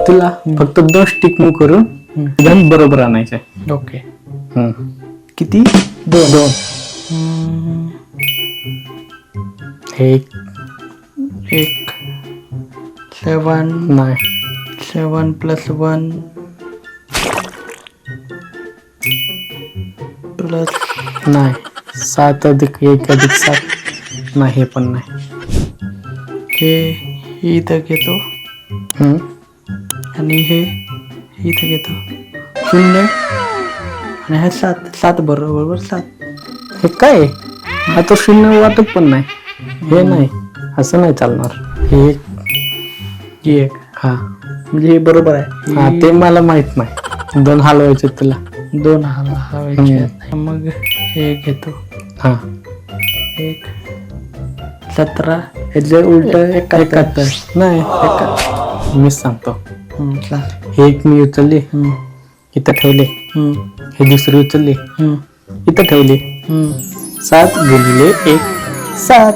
तुला फक्त 2 stick move करून गण बरोबर आणायचे. ओके. किती? 2. एक 7 नाही 7 + 1 प्लस नाही 7 + 1 + 7 नाही, हे पण नाही. हे इथं घेतो आणि हे इथं घेतो 0 आणि हे 7 बरोबर 7. हे काय आता 0 वाटत पण नाही. हे नाही, असं नाही चालणार. हे 1 हा म्हणजे हे बरोबर आहे. हा ते मला माहित नाही. 2 हलवायचे तुला. 2 हलवायचे. मग हे घेतो हा 1 17 ह्याच्या उलट 71 नाही, मीच सांगतो. हे एक मी उचलली, इथं ठेवले. हे दुसरी उचलली, इथं ठेवली. 7 × 1 7.